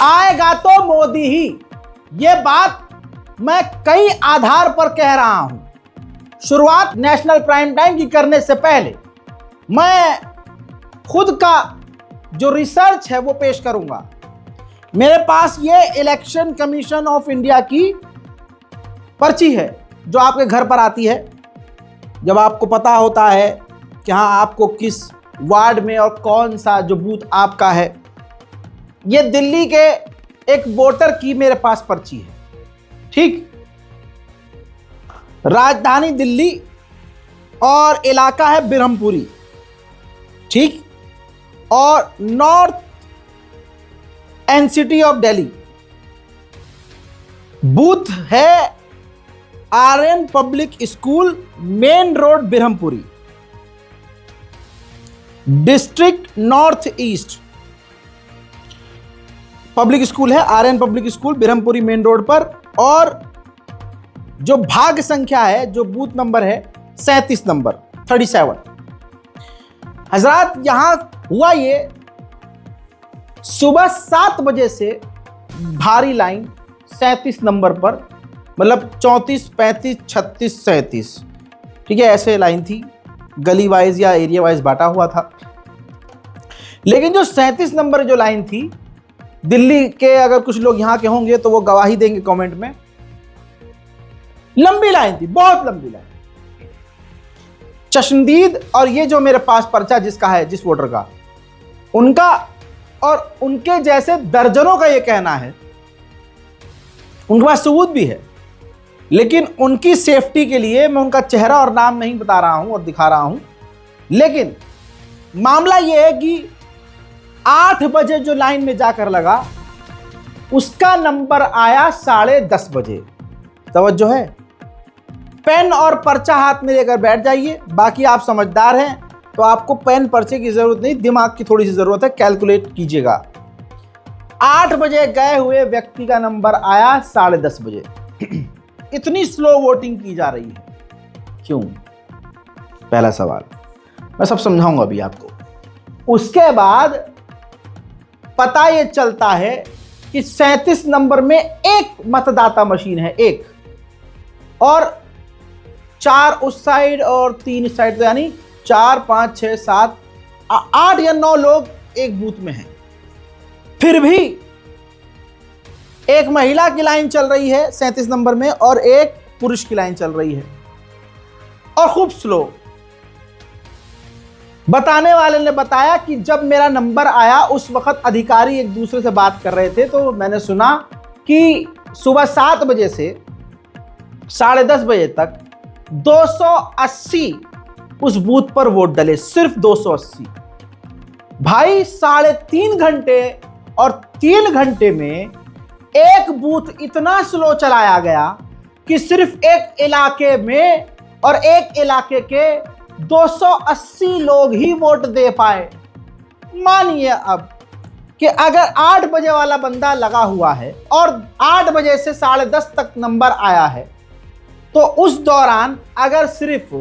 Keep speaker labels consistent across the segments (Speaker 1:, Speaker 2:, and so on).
Speaker 1: आएगा तो मोदी ही। ये बात मैं कई आधार पर कह रहा हूं। शुरुआत नेशनल प्राइम टाइम की करने से पहले मैं खुद का जो रिसर्च है वो पेश करूंगा। मेरे पास ये इलेक्शन कमीशन ऑफ इंडिया की पर्ची है जो आपके घर पर आती है जब आपको पता होता है कि हाँ आपको किस वार्ड में और कौन सा जो बूथ आपका है। ये दिल्ली के एक वोटर की मेरे पास पर्ची है, ठीक। राजधानी दिल्ली और इलाका है बिरहमपुरी, ठीक। और north NCT of Delhi. Booth है RN public school, main road Birhampuri, district north east. Public school है RN public school, Birhampuri main road पर। और जो भाग संख्या है, जो बूथ नंबर है 37 नंबर 37। हजरात यहां हुआ ये, सुबह 7 बजे से भारी लाइन 37 नंबर पर, मतलब 34, 35, 36, 37, ठीक है, ऐसे लाइन थी। गली वाइज या एरिया वाइज बांटा हुआ था। लेकिन जो 37 नंबर जो लाइन थी, दिल्ली के अगर कुछ लोग यहां के होंगे तो वो गवाही देंगे कमेंट में, लंबी लाइन थी, बहुत लंबी लाइन। चश्मदीद और ये जो मेरे पास पर्चा जिसका है, जिस वोटर का, उनका और उनके जैसे दर्जनों का ये कहना है, उनके पास सबूत भी है, लेकिन उनकी सेफ्टी के लिए मैं उनका चेहरा और नाम नहीं बता रहा हूं और दिखा रहा हूं। लेकिन मामला यह है कि 8 बजे जो लाइन में जाकर लगा, उसका नंबर आया 10:30 बजे। तवज्जो है। पेन और पर्चा हाथ में लेकर बैठ जाइए। बाकी आप समझदार हैं तो आपको पेन पर्चे की जरूरत नहीं, दिमाग की थोड़ी सी जरूरत है, कैलकुलेट कीजिएगा। 8 बजे गए हुए व्यक्ति का नंबर आया 10:30 बजे। इतनी स्लो वोटिंग की जा रही है, क्यों? पहला सवाल मैं सब समझाऊंगा अभी आपको। उसके बाद पता ये चलता है कि 37 नंबर में एक मतदाता मशीन है, एक, और 4 उस साइड और 3 इस साइड, तो यानी 4, 5, 6, 7, 8 या 9 लोग एक बूथ में हैं। फिर भी एक महिला की लाइन चल रही है 37 नंबर में और एक पुरुष की लाइन चल रही है, और खूब स्लो। बताने वाले ने बताया कि जब मेरा नंबर आया उस वक्त अधिकारी एक दूसरे से बात कर रहे थे, तो मैंने सुना कि सुबह 7 बजे से 10:30 बजे तक 280 उस बूथ पर वोट डले, सिर्फ 280। भाई 3.5 घंटे और 3 घंटे में एक बूथ इतना स्लो चलाया गया कि सिर्फ एक इलाके में और एक इलाके के 280 लोग ही वोट दे पाए। मानिए अब कि अगर 8 बजे वाला बंदा लगा हुआ है और 8 बजे से 10:30 तक नंबर आया है, तो उस दौरान अगर सिर्फ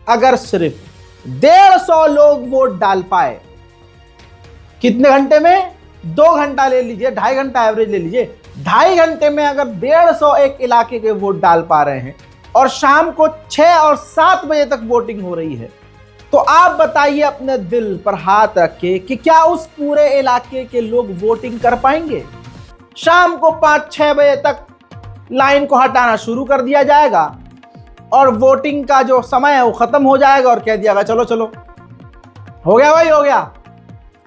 Speaker 1: 150 लोग वोट डाल पाए, कितने घंटे में? 2 घंटा ले लीजिए, 2.5 घंटा एवरेज ले लीजिए। 2.5 घंटे में अगर 150 एक इलाके के वोट डाल पा रहे हैं और शाम को 6 और 7 बजे तक वोटिंग हो रही है, तो आप बताइए अपने दिल पर हाथ रख के कि क्या उस पूरे इलाके के लोग वोटिंग कर पाएंगे? शाम को 5-6 बजे तक लाइन को हटाना शुरू कर दिया जाएगा और वोटिंग का जो समय है वो खत्म हो जाएगा और कह दिया गया चलो चलो, हो गया भाई, हो गया,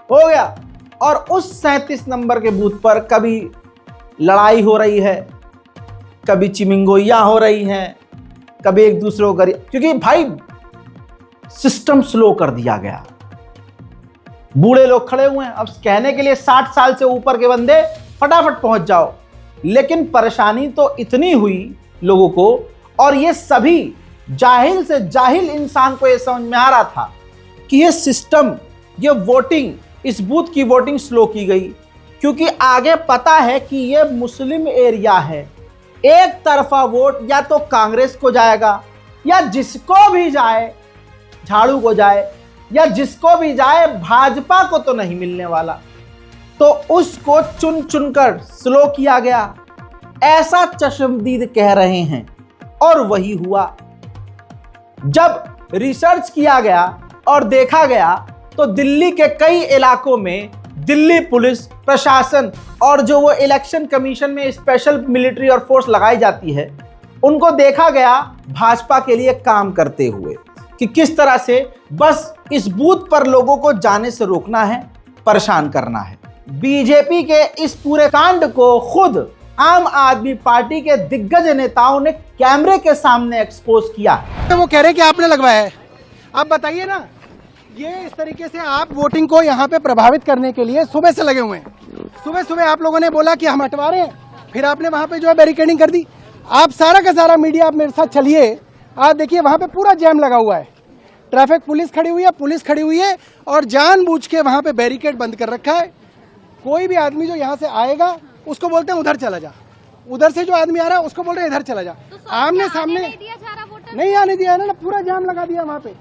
Speaker 1: हो गया। और उस 37 नंबर के बूथ पर कभी लड़ाई हो रही है, कभी चिमिंगोइयां हो रही हैं, कभी एक दूसरे को क्योंकि भाई सिस्टम स्लो कर दिया गया। बूढ़े लोग खड़े हुए हैं, अब कहने के लिए 60 साल से ऊपर के बंदे फटाफट पहुंच जाओ, लेकिन परेशानी तो इतनी हुई लोगों को, और ये सभी जाहिल से जाहिल इंसान को ये समझ में आ रहा था कि ये सिस्टम, ये वोटिंग, इस बूथ की वोटिंग स्लो की गई क्योंकि आगे पता है कि ये मुस्लिम एरिया है। एक तरफा वोट या तो कांग्रेस को जाएगा या जिसको भी जाए, झाड़ू को जाए या जिसको भी जाए, भाजपा को तो नहीं मिलने वाला। तो उसको चुन चुनकर स्लो किया गया, ऐसा चश्मदीद कह रहे हैं। और वही हुआ। जब रिसर्च किया गया और देखा गया तो दिल्ली के कई इलाकों में दिल्ली पुलिस प्रशासन और जो वो इलेक्शन कमीशन में स्पेशल मिलिट्री और फोर्स लगाई जाती है, उनको देखा गया भाजपा के लिए काम करते हुए कि किस तरह से बस इस बूथ पर लोगों को जाने से रोकना है, परेशान करना है। बीजेपी के इस पूरे कांड को खुद आम आदमी पार्टी के दिग्गज नेताओं ने कैमरे के सामने एक्सपोज किया।
Speaker 2: वो कह रहे हैं कि आपने लगवाया है। आप बताइए ना, ये इस तरीके से आप वोटिंग को यहाँ पे प्रभावित करने के लिए सुबह से लगे हुए हैं। सुबह सुबह आप लोगों ने बोला कि हम हटवा रहे हैं, फिर आपने वहाँ पे जो है बैरिकेडिंग कर दी। आप सारा का सारा मीडिया आप मेरे साथ चलिए, आप देखिए वहाँ पे पूरा जैम लगा हुआ है, ट्रैफिक पुलिस खड़ी हुई है, पुलिस खड़ी हुई है और जानबूझ के वहाँ पे बैरिकेड बंद कर रखा है। कोई भी आदमी जो यहाँ से आएगा उसको बोलते हैं उधर चला जा, उधर से जो आदमी आ रहा है उसको बोल रहे हैं इधर चला जा। आमने सामने नहीं आने दिया है ना, पूरा जाम लगा दिया वहाँ पे।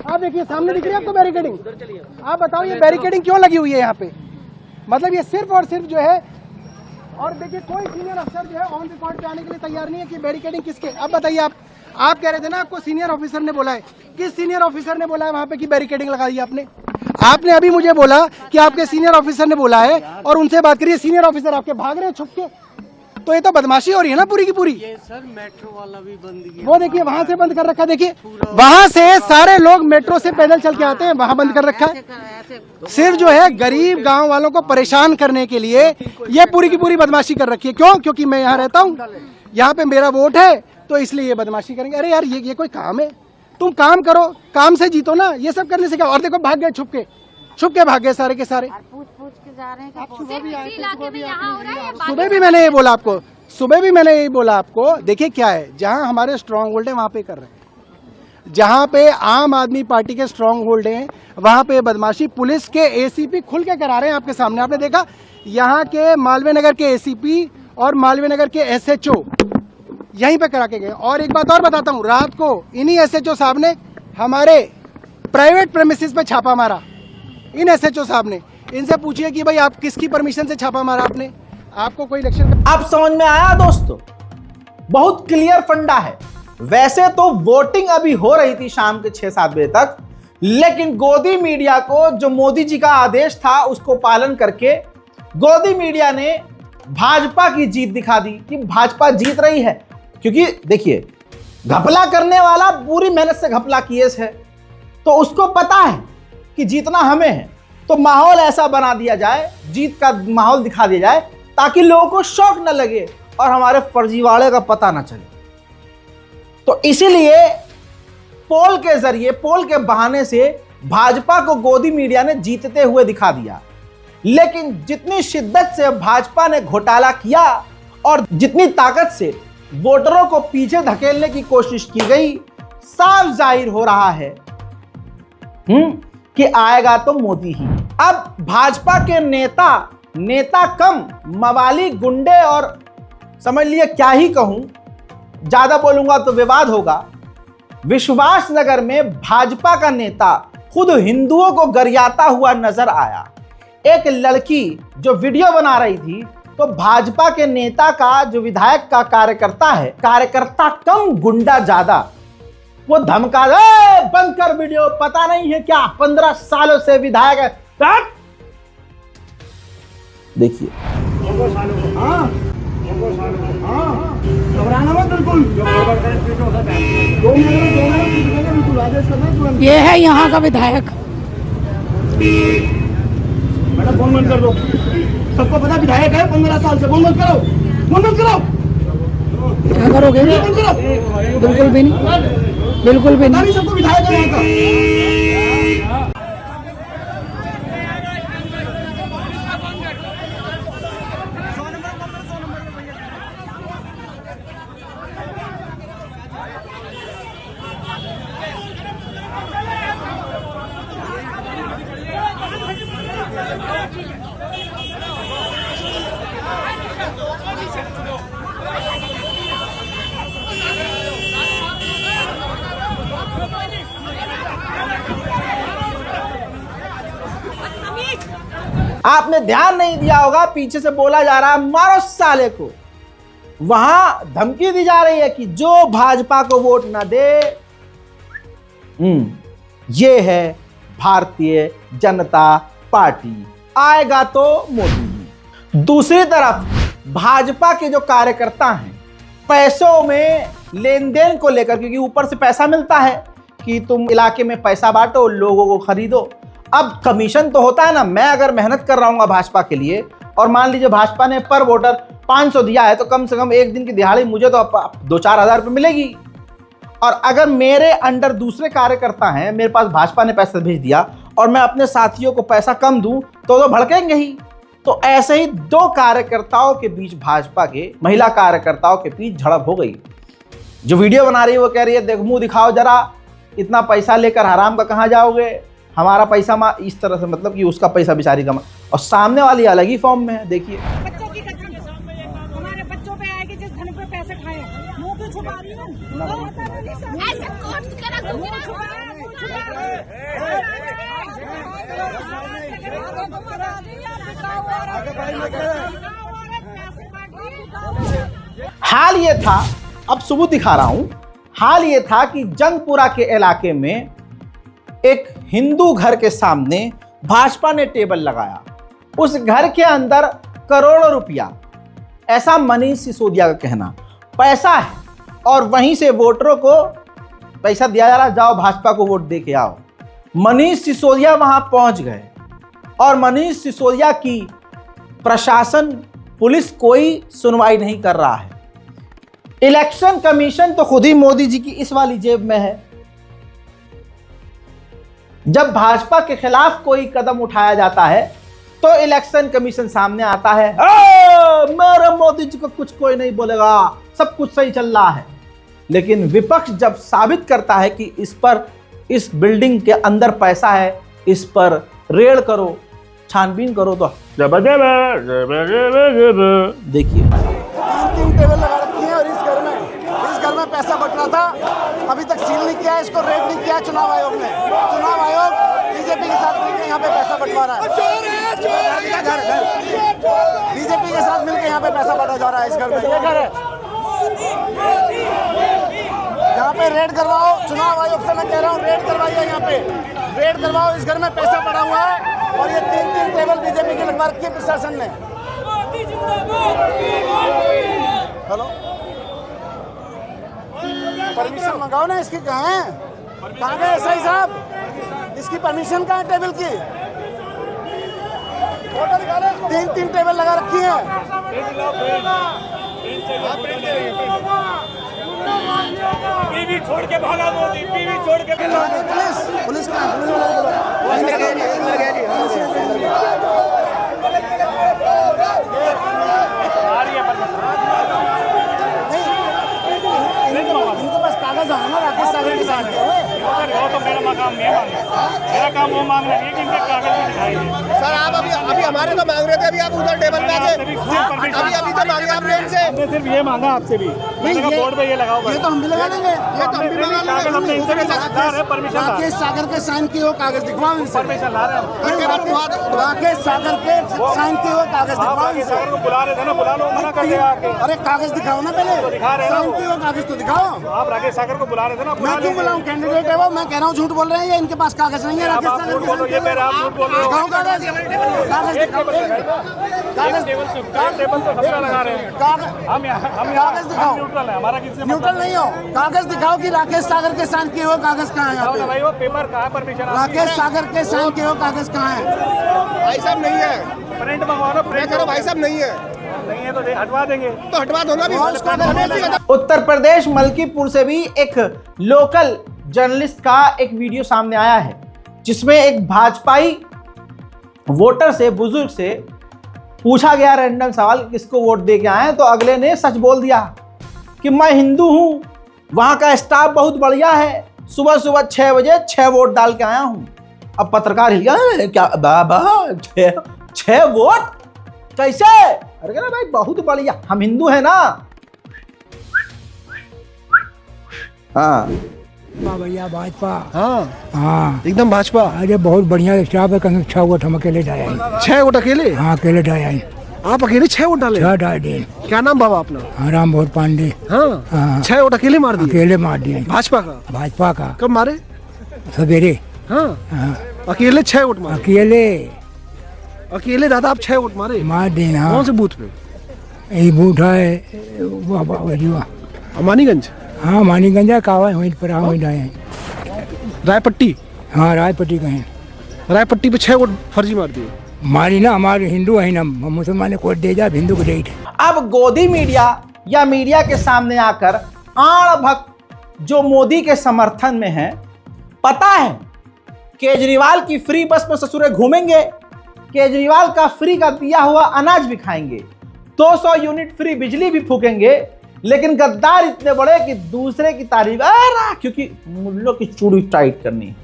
Speaker 2: आप देखिए सामने दिख रही है आपको बैरिकेडिंग। आप बताओ ये बैरिकेडिंग क्यों लगी हुई है यहाँ पे? मतलब ये सिर्फ और सिर्फ जो है, और देखिए कोई सीनियर अफसर जो है ऑन रिकॉर्ड पे आने के लिए तैयार नहीं है कि बैरिकेडिंग किसके। अब बताइए, आप कह रहे थे ना आपको सीनियर ऑफिसर ने बोला है, किस सीनियर ऑफिसर ने बोला है वहाँ पे कि बैरिकेडिंग लगा दी आपने अभी मुझे बोला कि आपके सीनियर ऑफिसर ने बोला है और उनसे बात करिए। सीनियर ऑफिसर आपके भाग रहे हैं छुप के, तो ये तो बदमाशी हो रही है ना पूरी की पूरी।
Speaker 3: ये सर मेट्रो वाला भी बंद किया,
Speaker 2: वो देखिए वहाँ से बंद कर रखा, देखिए वहाँ से सारे लोग मेट्रो से पैदल चल के आते हैं, वहाँ बंद कर रखा है। सिर्फ जो है गरीब गांव वालों को परेशान करने के लिए ये पूरी की पूरी बदमाशी कर रखी है। क्यों? क्योंकि मैं यहाँ रहता हूँ, यहाँ पे मेरा वोट है, तो इसलिए ये बदमाशी करेंगे। अरे यार ये कोई काम है? तुम काम करो, काम से जीतो ना, ये सब करने से क्या। और देखो भाग गए, छुप के भाग गए सारे के सारे।
Speaker 4: पूछ के जा रहे हैं।
Speaker 2: सुबह भी मैंने ये बोला आपको, सुबह भी मैंने यही बोला आपको। देखिए क्या है, जहां हमारे स्ट्रांग होल्ड है वहां पे कर रहे हैं, जहां पे आम आदमी पार्टी के स्ट्रांग होल्ड हैं वहां पे बदमाशी पुलिस के एसीपी खुल के करा रहे हैं आपके सामने। आपने देखा यहाँ के मालवीय नगर के एसीपी और मालवीय नगर के एसएचओ यहीं पे करा के गए। और एक बात और बताता हूँ, रात को इन्हीं एसएचओ साहब ने हमारे प्राइवेट प्रेमिसेस पे छापा मारा। इन एसएचओ साहब ने, इनसे पूछिए कि भाई आप किसकी परमिशन से छापा मारा आपने, आपको कोई इलेक्शन।
Speaker 1: अब समझ में आया दोस्तों, बहुत क्लियर फंडा है। वैसे तो वोटिंग अभी हो रही थी शाम के 6-7 बजे तक, लेकिन गोदी मीडिया को जो मोदी जी का आदेश था उसको पालन करके गोदी मीडिया ने भाजपा की जीत दिखा दी कि भाजपा जीत रही है। क्योंकि देखिए घपला करने वाला पूरी मेहनत से घपला किए है, तो उसको पता है कि जीतना हमें है, तो माहौल ऐसा बना दिया जाए, जीत का माहौल दिखा दिया जाए ताकि लोगों को शौक न लगे और हमारे फर्जीवाड़े का पता न चले। तो इसीलिए पोल के जरिए, पोल के बहाने से भाजपा को गोदी मीडिया ने जीतते हुए दिखा दिया। लेकिन जितनी शिद्दत से भाजपा ने घोटाला किया और जितनी ताकत से वोटरों को पीछे धकेलने की कोशिश की गई, साफ जाहिर हो रहा है कि आएगा तो मोदी ही। अब भाजपा के नेता कम मवाली गुंडे और समझ लिए क्या ही कहूं, ज्यादा बोलूंगा तो विवाद होगा। विश्वास नगर में भाजपा का नेता खुद हिंदुओं को गरियाता हुआ नजर आया। एक लड़की जो वीडियो बना रही थी, तो भाजपा के नेता का जो विधायक का कार्यकर्ता कम गुंडा ज्यादा, वो धमका दे बंद कर वीडियो, पता नहीं है क्या 15 सालों से विधायक है। देखिए
Speaker 4: ये है यहाँ का विधायक।
Speaker 5: मैडम फोन बंद कर दो, सबको पता विधायक है 15 साल से। फोन बंद करो, फोन बंद करो।
Speaker 4: क्या करोगे? बिल्कुल भी नहीं, बिल्कुल भी नहीं।
Speaker 5: सबको विधायक है यहाँ का।
Speaker 1: आपने ध्यान नहीं दिया होगा, पीछे से बोला जा रहा है मारो साले को। वहां धमकी दी जा रही है कि जो भाजपा को वोट ना दे, ये है भारतीय जनता पार्टी, आएगा तो मोदी जी। दूसरी तरफ भाजपा के जो कार्यकर्ता हैं, पैसों में लेन देन को लेकर, क्योंकि ऊपर से पैसा मिलता है कि तुम इलाके में पैसा बांटो, लोगों को खरीदो। अब कमीशन तो होता है ना। मैं अगर मेहनत कर रहा हूँ भाजपा के लिए और मान लीजिए भाजपा ने पर वोटर 500 दिया है, तो कम से कम एक दिन की दिहाड़ी मुझे तो 2-4 हज़ार रुपये मिलेगी। और अगर मेरे अंडर दूसरे कार्यकर्ता हैं, मेरे पास भाजपा ने पैसा भेज दिया और मैं अपने साथियों को पैसा कम दूं तो भड़केंगे ही। तो ऐसे ही दो कार्यकर्ताओं के बीच, भाजपा के महिला कार्यकर्ताओं के बीच झड़प हो गई। जो वीडियो बना रही है वो कह रही है देख मुंह दिखाओ जरा, इतना पैसा लेकर हराम का कहाँ जाओगे, हमारा पैसा इस तरह से, मतलब कि उसका पैसा बेचारी का। और सामने वाली अलग ही फॉर्म में है। देखिए
Speaker 6: बच्चों की कसम, हमारे बच्चों पे आएगी जिस धन पे पैसे खाए, मुंह क्यों छुपा रही हो? ऐसे कौन करा मुंह छुपा
Speaker 1: हाल ये था, अब सबूत दिखा रहा हूं। हाल ये था कि जंगपुरा के इलाके में एक हिंदू घर के सामने भाजपा ने टेबल लगाया। उस घर के अंदर करोड़ों रुपया, ऐसा मनीष सिसोदिया का कहना, पैसा है और वहीं से वोटरों को पैसा दिया जा रहा, जाओ भाजपा को वोट दे के आओ। मनीष सिसोदिया वहां पहुंच गए और मनीष सिसोदिया की प्रशासन, पुलिस कोई सुनवाई नहीं कर रहा है। इलेक्शन कमीशन तो खुद ही मोदी जी की इस वाली जेब में है। जब भाजपा के खिलाफ कोई कदम उठाया जाता है तो इलेक्शन कमीशन सामने आता है, मेरे मोदी जी को कुछ कोई नहीं बोलेगा, सब कुछ सही चल रहा है। लेकिन विपक्ष जब साबित करता है कि इस बिल्डिंग के अंदर पैसा है, इस पर रेड करो, छानबीन करो, तो देखिए
Speaker 2: 3 टेबल लगा रखी है और इस घर में पैसा बट रहा था, अभी तक सील नहीं किया है, इसको रेड नहीं किया चुनाव आयोग ने। चुनाव आयोग बीजेपी के साथ मिलकर यहाँ पे पैसा बंटवा रहा है। बीजेपी के साथ मिलकर यहाँ पे पैसा बांटा जा रहा है। इस घर में, ये घर है, यहाँ पे रेड करवाओ। चुनाव आयोग से मैं कह रहा हूँ रेड करवाइए, यहाँ पे रेड करवाओ। इस घर में पैसा पड़ा हुआ है और ये 3 टेबल बीजेपी की लगवा रखी है प्रशासन ने। हेलो, परमिशन मंगाओ ना इसकी। कहाँ है, कहाँ गए एसआई साहब? इसकी परमिशन कहाँ है टेबल की? 3 टेबल लगा रखी है।
Speaker 5: पीवी छोड़ के भागा मोदी, पीवी छोड़ के
Speaker 2: पुलिस इनको बस कागज आना ना, राकेश सागर के साथ
Speaker 5: वो तो मेरा काम नहीं मांगना, मेरा काम वो मांगना है कि इनके कागज भी दिखाई दे।
Speaker 7: सर आप अभी हमारे तो मांग रहे थे, अभी आप उधर टेबल पे आके अभी तो मांगे आप रेट से।
Speaker 5: हमने सिर्फ ये मांगा आपसे भी, बोर्ड पे ये लगाओ।
Speaker 2: ये तो हम भी लगा देंगे, ये तो हम भी लगा
Speaker 5: कागज हमने इनसे भी ला रहे, परमिशन
Speaker 2: राकेश सागर के साइन किए हुए कागज दिखवाओ इनसे।
Speaker 5: परमिशन ला रहे हैं।
Speaker 2: राकेश सागर के साइन किए हुए कागज दिखवाओ इनसे।
Speaker 5: को बुला रहे थे ना, बुला लो, मना कर दिया आके।
Speaker 2: अरे कागज दिखाओ ना पहले,
Speaker 5: दिखा रहे हैं
Speaker 2: साइन किए हुए कागज तो दिखाओ।
Speaker 5: आप राकेश सागर को बुला रहे थे ना,
Speaker 2: मैं क्यों बुलाऊं, कैंडिडेट है वो। मैं कह रहा हूँ झूठ बोल रहे हैं, ये इनके पास कागज नहीं है। राकेश सागर के
Speaker 5: बोलो, ये कह रहे आप झूठ बोल रहे हो।
Speaker 2: दिखाओ कागज, कागज दिखाओ, कागज
Speaker 5: टेबल तो सबका लगा रहे हैं। हम
Speaker 2: कागज दिखाओ,
Speaker 5: न्यूट्रल है, हमारा किसी से
Speaker 2: न्यूट्रल नहीं हो। कागज दिखाओ कि राकेश सागर के साइन किए हुए कागज कहाँ है यहाँ पे।
Speaker 5: भाई वो पेपर कहाँ है, परमिशन
Speaker 2: राकेश सागर के साइन किए हुए कागज कहाँ है?
Speaker 7: भाई साहब नहीं है,
Speaker 5: प्रिंट मंगवा लो।
Speaker 7: मैं कह रहा हूँ भाई साहब नहीं है,
Speaker 5: नहीं है तो हटवा देंगे,
Speaker 7: तो हटवा दो ना भी।
Speaker 1: उत्तर प्रदेश मलकीपुर से भी एक लोकल जर्नलिस्ट का एक वीडियो सामने आया है, जिसमें एक भाजपाई वोटर से, बुजुर्ग से पूछा गया रैंडम सवाल, किसको वोट दे के आए हैं, तो अगले ने सच बोल दिया कि मैं हिंदू हूं, वहां का स्टाफ बहुत बढ़िया है, सुबह सुबह 6 बजे 6 वोट डाल के आया हूं। अब पत्रकार हिल गया, क्या बाबा 6 वोट कैसे? अरे कहना भाई बहुत बढ़िया, हम हिंदू हैं ना। हाँ,
Speaker 4: भैया भाजपा।
Speaker 2: हाँ
Speaker 4: हाँ
Speaker 2: एकदम भाजपा।
Speaker 4: अरे बहुत बढ़िया स्टाफ है, कहीं 6 वोट हम अकेले डाले हैं।
Speaker 2: 6 वोट अकेले?
Speaker 4: हाँ अकेले डाले हैं,
Speaker 2: आप अकेले 6 वोट डाले?
Speaker 4: 6 डाल दिए।
Speaker 2: क्या नाम बाबा अपना?
Speaker 4: हाँ राम भोर पांडे।
Speaker 2: हाँ
Speaker 4: हाँ
Speaker 2: 6 वोट अकेले मार दिए?
Speaker 4: अकेले मार दिए।
Speaker 2: भाजपा का?
Speaker 4: भाजपा का।
Speaker 2: कब मारे?
Speaker 4: सवेरे।
Speaker 2: हाँ
Speaker 4: हाँ
Speaker 2: अकेले 6 वोट मारे? अकेले दादा आप 6 वोट मारे?
Speaker 4: मार दिए। हाँ
Speaker 2: कौन से बूथ पे?
Speaker 4: यही बूथ है
Speaker 2: अमानीगंज?
Speaker 4: हाँ मानीगंज है, कावा वहीं पर वहीं डाले हैं।
Speaker 2: रायपट्टी?
Speaker 4: हाँ रायपट्टी का है।
Speaker 2: रायपट्टी पे 6 वोट फर्जी मार दिए?
Speaker 4: मारी ना, हमारे हिंदू है ना, मुसलमान ने कोट दे जा, हिंदू को दे।
Speaker 1: अब गोदी मीडिया या मीडिया के सामने आकर आड़ भक्त जो मोदी के समर्थन में है, पता है केजरीवाल की फ्री बस में ससुरे घूमेंगे, केजरीवाल का फ्री का दिया हुआ अनाज भी खाएंगे, 200 यूनिट फ्री बिजली भी फूकेंगे, लेकिन गद्दार इतने बड़े कि दूसरे की तारीफ क्योंकि मुल्लों की चूड़ी टाइट करनी है।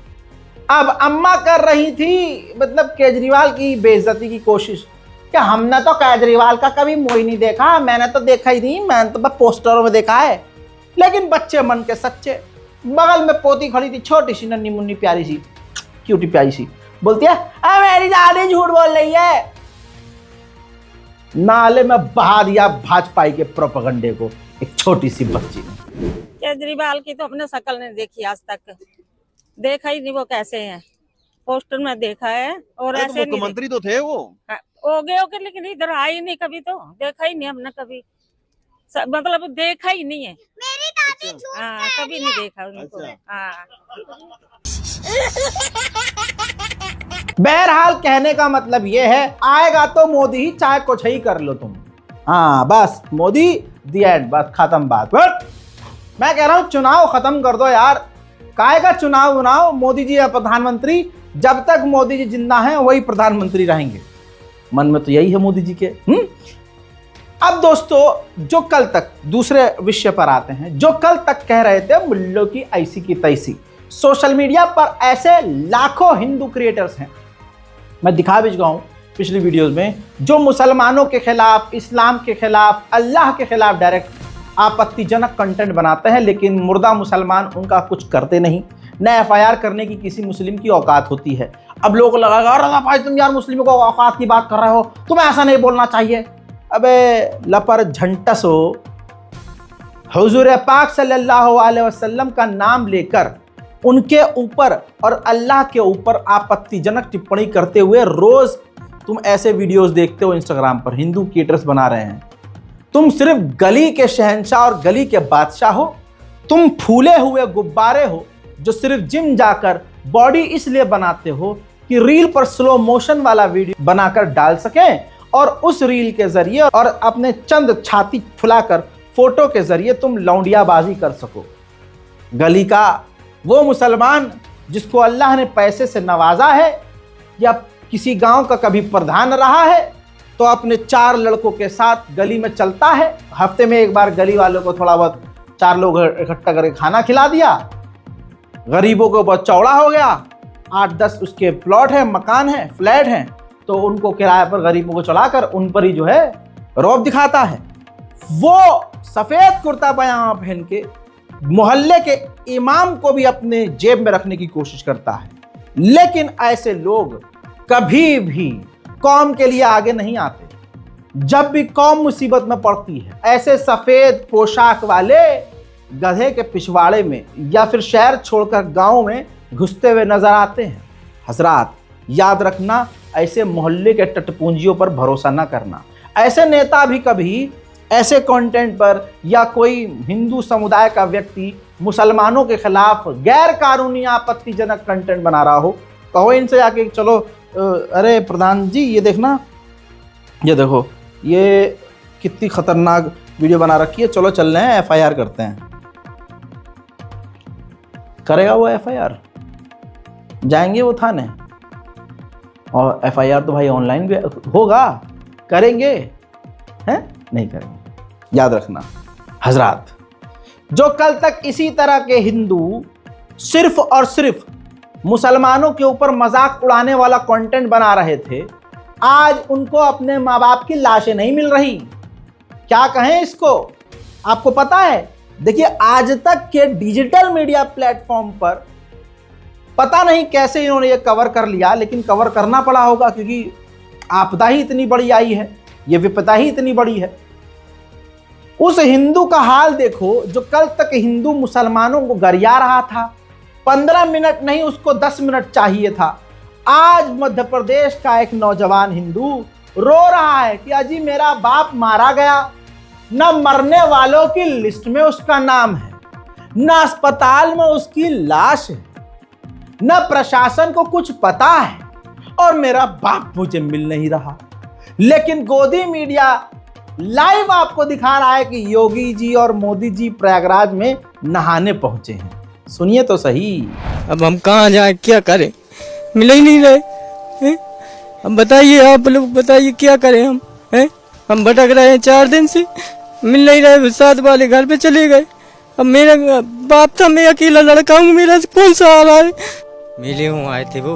Speaker 1: अब अम्मा कर रही थी मतलब केजरीवाल की बेइज्जती की कोशिश, क्या हमने तो केजरीवाल का कभी मुंह ही नहीं देखा, मैंने तो देखा ही नहीं, मैंने तो बस पोस्टरों में देखा है। लेकिन बच्चे मन के सच्चे। बगल में पोती खड़ी थी, छोटी सी नन्ही मुन्नी प्यारी सी, क्यूटी प्यारी सी, बोलती है मेरी दादी झूठ बोल रही है। नाले में बहा दिया भाजपा के प्रोपेगेंडे को एक छोटी सी बच्ची ने।
Speaker 8: केजरीवाल की तो अपने शक्ल नहीं देखी आज तक, देखा ही नहीं वो कैसे हैं, पोस्टर में देखा है और ऐसे
Speaker 7: मुख्यमंत्री तो थे वो।
Speaker 8: हो गए लेकिन इधर आए ही नहीं कभी, तो देखा ही नहीं हमने कभी, मतलब देखा ही नहीं है। मेरी दादी हाँ कभी नहीं देखा उनको। हाँ
Speaker 1: बहरहाल कहने का मतलब यह है, आएगा तो मोदी ही, चाहे कुछ ही कर लो तुम। हाँ बस मोदी दी एंड, बस खत्म बात। बट मैं कह रहा हूं चुनाव खत्म कर दो यार, काहे का चुनाव बनाओ। मोदी जी है प्रधानमंत्री, जब तक मोदी जी जिंदा हैं वही प्रधानमंत्री रहेंगे। मन में तो यही है मोदी जी के। अब दोस्तों जो कल तक, दूसरे विषय पर आते हैं, जो कल तक कह रहे थे मुल्लों की ऐसी की तैसी, सोशल मीडिया पर ऐसे लाखों हिंदू क्रिएटर्स हैं, मैं दिखा भी चुका हूं पिछली वीडियोस में, जो मुसलमानों के खिलाफ, इस्लाम के खिलाफ, अल्लाह के खिलाफ डायरेक्ट आपत्तिजनक कंटेंट बनाते हैं, लेकिन मुर्दा मुसलमान उनका कुछ करते नहीं। न FIR करने की किसी मुस्लिम की औकात होती है। अब लोगों को लगा अरे भाई तुम यार मुस्लिमों को औकात की बात कर रहे हो, तुम्हें ऐसा नहीं बोलना चाहिए। अबे लपर झंटस हो, हुजूर पाक सल्लल्लाहु अलैहि वसल्लम का नाम लेकर उनके ऊपर और अल्लाह के ऊपर आपत्तिजनक टिप्पणी करते हुए रोज तुम ऐसे वीडियोस देखते हो इंस्टाग्राम पर, हिंदू क्रिएटर्स बना रहे हैं। तुम सिर्फ गली के शहंशाह और गली के बादशाह हो, तुम फूले हुए गुब्बारे हो जो सिर्फ जिम जाकर बॉडी इसलिए बनाते हो कि रील पर स्लो मोशन वाला वीडियो बनाकर डाल सकें और उस रील के जरिए और अपने चंद छाती फुलाकर फोटो के जरिए तुम लौंडियाबाजी कर सको। गली का वो मुसलमान जिसको अल्लाह ने पैसे से नवाजा है या किसी गांव का कभी प्रधान रहा है, तो अपने 4 लड़कों के साथ गली में चलता है, हफ्ते में एक बार गली वालों को थोड़ा बहुत 4 लोग इकट्ठा करके खाना खिला दिया, गरीबों को बहुत चौड़ा हो गया, 8-10 उसके प्लॉट हैं, मकान हैं, फ्लैट हैं, तो उनको किराए पर गरीबों को चढ़ाकर उन पर ही जो है रौब दिखाता है। वो सफेद कुर्ता पजामा पहन के मोहल्ले के इमाम को भी अपने जेब में रखने की कोशिश करता है। लेकिन ऐसे लोग कभी भी कौम के लिए आगे नहीं आते। जब भी कौम मुसीबत में पड़ती है, ऐसे सफेद पोशाक वाले गधे के पिछवाड़े में या फिर शहर छोड़कर गांव में घुसते हुए नजर आते हैं। हजरात याद रखना, ऐसे मोहल्ले के टटपूंजियों पर भरोसा ना करना। ऐसे नेता भी कभी ऐसे कंटेंट पर या कोई हिंदू समुदाय का व्यक्ति मुसलमानों के खिलाफ गैर कानूनी आपत्तिजनक कंटेंट बना रहा हो, कहो इनसे जाके चलो अरे प्रधान जी ये देखना, ये देखो ये कितनी खतरनाक वीडियो बना रखी है, चलो चल रहे हैं FIR करते हैं। करेगा वो FIR? जाएंगे वो थाने और FIR तो भाई ऑनलाइन भी होगा, करेंगे हैं? नहीं करेंगे। याद रखना हजरात, जो कल तक इसी तरह के हिंदू सिर्फ और सिर्फ मुसलमानों के ऊपर मजाक उड़ाने वाला कंटेंट बना रहे थे, आज उनको अपने माँ बाप की लाशें नहीं मिल रही। क्या कहें इसको? आपको पता है देखिए, आज तक के डिजिटल मीडिया प्लेटफॉर्म पर पता नहीं कैसे इन्होंने ये कवर कर लिया, लेकिन कवर करना पड़ा होगा क्योंकि आपदा ही इतनी बड़ी आई है, ये विपदा ही इतनी बड़ी है। उस हिंदू का हाल देखो जो कल तक हिंदू मुसलमानों को गरिया रहा था। 15 मिनट नहीं, उसको 10 मिनट चाहिए था। आज मध्य प्रदेश का एक नौजवान हिंदू रो रहा है कि अजी मेरा बाप मारा गया, न मरने वालों की लिस्ट में उसका नाम है, न अस्पताल में उसकी लाश है, न प्रशासन को कुछ पता है, और मेरा बाप मुझे मिल नहीं रहा। लेकिन गोदी मीडिया लाइव आपको दिखा रहा है कि योगी जी और मोदी जी प्रयागराज में नहाने पहुंचे हैं। सुनिए तो सही।
Speaker 9: अब हम कहाँ जाएं, क्या करें, मिल ही नहीं रहे हैं? अब बताइए, आप लोग बताइए क्या करें हम, हैं? हम भटक रहे हैं 4 दिन से, मिल नहीं रहे। साथ वाले घर पे चले गए। अब मेरा बाप था, मैं अकेला लड़का हूँ, मेरा कौन सा आ रहा है। मेले हूँ आए थे वो,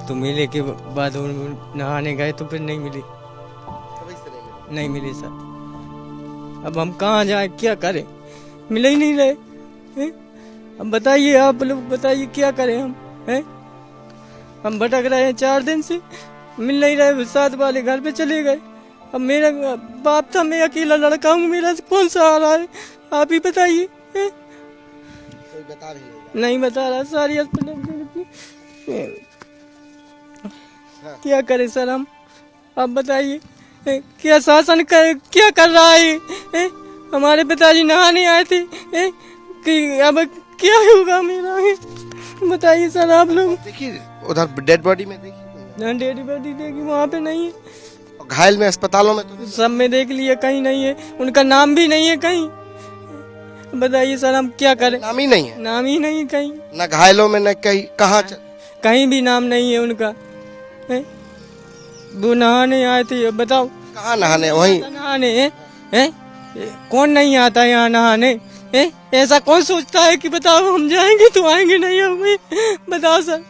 Speaker 9: तो मेले के बाद नहाने गए तो फिर नहीं मिली, नहीं मिली सर। अब हम कहाँ जाएं, क्या करें, मिल ही नहीं रहे हैं? अब बताइए, आप लोग बताइए क्या करें हम, हैं? हम भटक रहे हैं 4 दिन से, मिल नहीं रहे। साथ वाले घर पे चले गए। अब मेरा बाप था, मैं अकेला लड़का हूँ, मेरा कौन सा आ रहा है, आप ही बताइए। कोई बता भी नहीं बता रहा। सारी क्या करें सर हम, आप बताइए क्या शासन क्या कर रहा है? हमारे पिताजी नहाने आए थे कि अब क्या होगा मेरा, बताइए सर आप लोग।
Speaker 7: देखिए उधर डेड बॉडी में देखिए,
Speaker 9: डेड बॉडी देखी, वहाँ पे नहीं है।
Speaker 7: घायल में अस्पतालों में तो
Speaker 9: सब में देख लिया, कहीं नहीं है, उनका नाम भी नहीं है कहीं। बताइए सर हम क्या करें,
Speaker 7: नाम ही नहीं है,
Speaker 9: नाम ही नहीं कहीं,
Speaker 7: न घायलों में न कहीं,
Speaker 9: कहीं भी नाम नहीं है उनका। वो नहाने आए थे, बताओ
Speaker 7: कहाँ नहाने, वहीं
Speaker 9: नहाने हैं? कौन नहीं आता यहाँ नहाने? ऐसा कौन सोचता है कि बताओ हम जाएंगे तो आएंगे नहीं, हमें बताओ सर।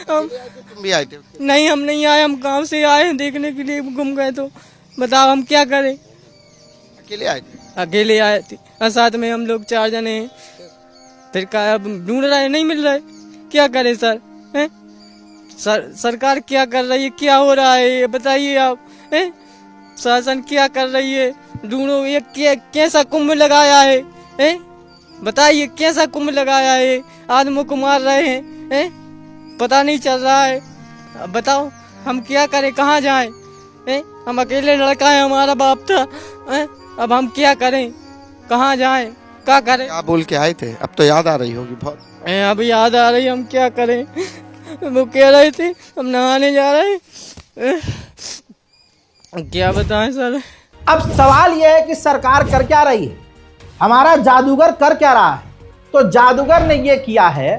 Speaker 9: हम
Speaker 7: तुम भी आए थे?
Speaker 9: नहीं, हम नहीं आए, हम गांव से आए देखने के लिए, घूम गए। तो बताओ हम क्या करें?
Speaker 7: अकेले आए थे?
Speaker 9: अकेले आए थे, और साथ में हम लोग 4 जने हैं। फिर का अब ढूंढ रहे, नहीं मिल रहे, क्या करें सर? सरकार क्या कर रही है, क्या हो रहा है ये बताइए आप। शासन क्या कर रही है? ढूंढो, ये कैसा कुंभ लगाया है? बताइए कैसा कुंभ लगाया है? आदमियों को मार रहे हैं, पता नहीं चल रहा है। अब बताओ हम क्या करें, कहाँ जाएं? हम अकेले लड़का है, हमारा बाप था। अब हम क्या करें, कहाँ जाएं, क्या करें?
Speaker 7: क्या बोल के आए थे? अब तो याद आ रही होगी बहुत।
Speaker 9: अब याद आ रही, हम क्या करें? वो कह रहे थे हम नहाने जा रहे हैं, क्या बताएं सर।
Speaker 1: अब सवाल यह है कि सरकार कर क्या रही है, हमारा जादूगर कर क्या रहा है? तो जादूगर ने यह किया है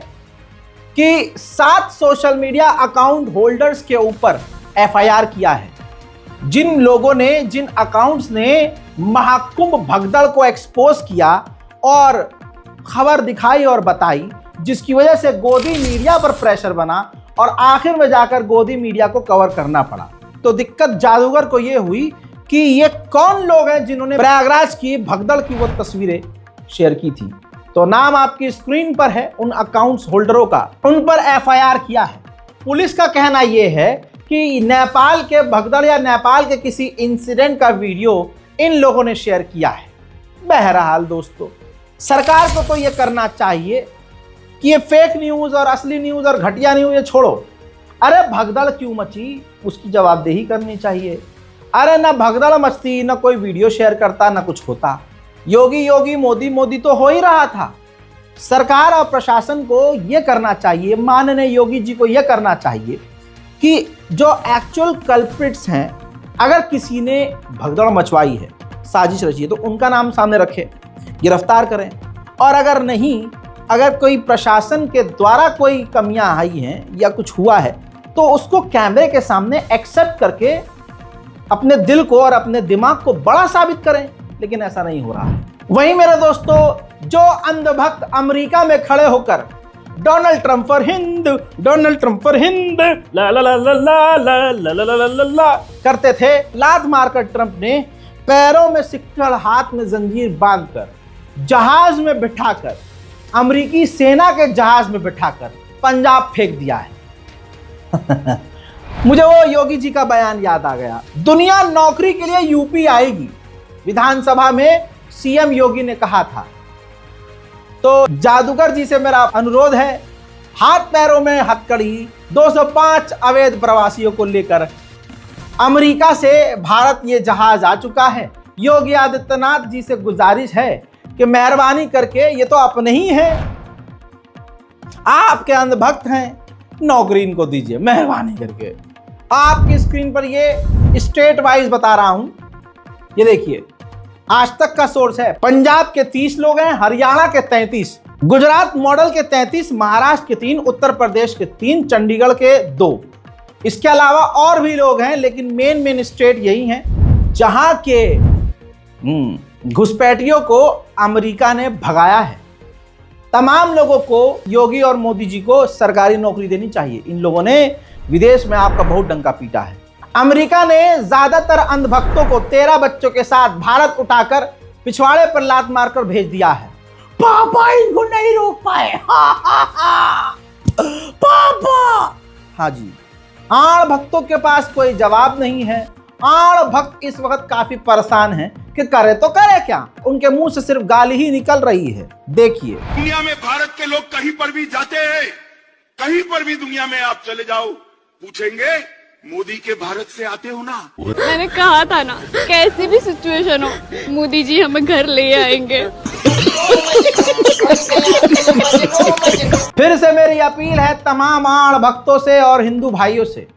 Speaker 1: कि 7 सोशल मीडिया अकाउंट होल्डर्स के ऊपर एफआईआर किया है। जिन लोगों ने, जिन अकाउंट्स ने महाकुंभ भगदड़ को एक्सपोज किया और खबर दिखाई और बताई, जिसकी वजह से गोदी मीडिया पर प्रेशर बना और आखिर में जाकर गोदी मीडिया को कवर करना पड़ा। तो दिक्कत जादूगर को यह हुई कि ये कौन लोग हैं जिन्होंने प्रयागराज की भगदड़ की वो तस्वीरें शेयर की थी। तो नाम आपकी स्क्रीन पर है उन अकाउंट्स होल्डरों का, उन पर एफआईआर किया है। पुलिस का कहना यह है कि नेपाल के भगदड़ या नेपाल के किसी इंसिडेंट का वीडियो इन लोगों ने शेयर किया है। बहरहाल दोस्तों, सरकार को तो ये करना चाहिए कि ये फेक न्यूज़ और असली न्यूज़ और घटिया न्यूज़ ये छोड़ो। अरे भगदड़ क्यों मची, उसकी जवाबदेही करनी चाहिए। अरे ना भगदड़ मचती, ना कोई वीडियो शेयर करता, ना कुछ होता। योगी योगी मोदी मोदी तो हो ही रहा था। सरकार और प्रशासन को यह करना चाहिए, माननीय योगी जी को यह करना चाहिए कि जो एक्चुअल कल्प्रिट्स हैं, अगर किसी ने भगदड़ मचवाई है, साजिश रची है, तो उनका नाम सामने रखें, गिरफ्तार करें। और अगर नहीं, अगर कोई प्रशासन के द्वारा कोई कमियां आई हैं या कुछ हुआ है, तो उसको कैमरे के सामने एक्सेप्ट करके अपने दिल को और अपने दिमाग को बड़ा साबित करें। लेकिन ऐसा नहीं हो रहा है। वहीं मेरे दोस्तों, जो अंधभक्त अमेरिका में खड़े होकर Donald Trump for Hind, Donald Trump for Hind ला ला ला ला ला ला ला ला ला ला ला करते थे, लात मारकर ट्रंप ने पैरों में सिक्कड़ हाथ में जंजीर बांधकर जहाज में बिठाकर, अमेरिकी सेना के जहाज में बिठाकर पंजाब फेंक दिया है। मुझे वो योगी जी का बयान याद आ गया, दुनिया नौकरी के लिए यूपी आएगी, विधानसभा में सीएम योगी ने कहा था। तो जादूगर जी से मेरा अनुरोध है, हाथ पैरों में हथकड़ी 205 अवैध प्रवासियों को लेकर अमेरिका से भारत ये जहाज आ चुका है। योगी आदित्यनाथ जी से गुजारिश है कि मेहरबानी करके, ये तो अपने ही हैं, आपके अंधभक्त हैं, नौकरी इनको दीजिए मेहरबानी करके। आपकी स्क्रीन पर ये स्टेट वाइज बता रहा हूं, ये देखिए आज तक का सोर्स है। पंजाब के 30 लोग हैं, हरियाणा के 33, गुजरात मॉडल के 33, महाराष्ट्र के 3, उत्तर प्रदेश के 3, चंडीगढ़ के 2। इसके अलावा और भी लोग हैं, लेकिन मेन स्टेट यही हैं जहां के घुसपैठियों को अमेरिका ने भगाया है। तमाम लोगों को योगी और मोदी जी को सरकारी नौकरी देनी चाहिए। इन लोगों ने विदेश में आपका बहुत डंका पीटा है। अमेरिका ने ज्यादातर अंधभक्तों को 13 बच्चों के साथ भारत उठाकर पिछवाड़े पर लात मारकर भेज दिया है। पापा इनको नहीं रोक पाए। पापा। हाँ जी, आड़ भक्तों के पास कोई जवाब नहीं है। आड़ भक्त इस वक्त काफी परेशान हैं कि करे तो करे क्या, उनके मुंह से सिर्फ गाली ही निकल रही है। देखिए,
Speaker 10: दुनिया में भारत के लोग कहीं पर भी जाते हैं, कहीं पर भी दुनिया में आप चले जाओ, पूछेंगे मोदी के भारत से आते हो ना।
Speaker 11: मैंने कहा था ना, कैसी भी सिचुएशन हो मोदी जी हमें घर ले आएंगे।
Speaker 1: फिर से मेरी अपील है तमाम आड़ भक्तों से और हिंदू भाइयों से,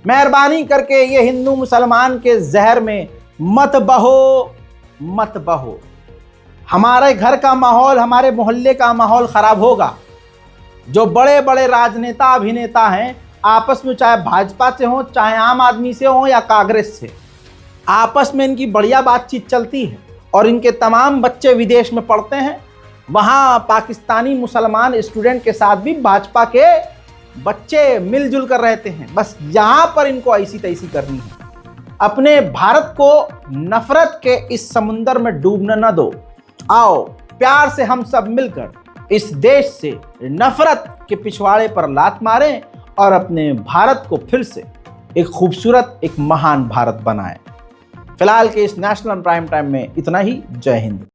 Speaker 1: मेहरबानी करके ये हिंदू मुसलमान के जहर में मत बहो, मत बहो। हमारे घर का माहौल, हमारे मोहल्ले का माहौल खराब होगा। जो बड़े बड़े राजनेता अभिनेता हैं, आपस में चाहे भाजपा से हो, चाहे आम आदमी से हो या कांग्रेस से, आपस में इनकी बढ़िया बातचीत चलती है और इनके तमाम बच्चे विदेश में पढ़ते हैं। वहाँ पाकिस्तानी मुसलमान स्टूडेंट के साथ भी भाजपा के बच्चे मिलजुल कर रहते हैं। बस यहाँ पर इनको ऐसी तैसी करनी है। अपने भारत को नफरत के इस समुंदर में डूबने न दो। आओ प्यार से हम सब मिलकर इस देश से नफरत के पिछवाड़े पर लात मारें और अपने भारत को फिर से एक खूबसूरत, एक महान भारत बनाएं। फिलहाल के इस नेशनल प्राइम टाइम में इतना ही। जय हिंद।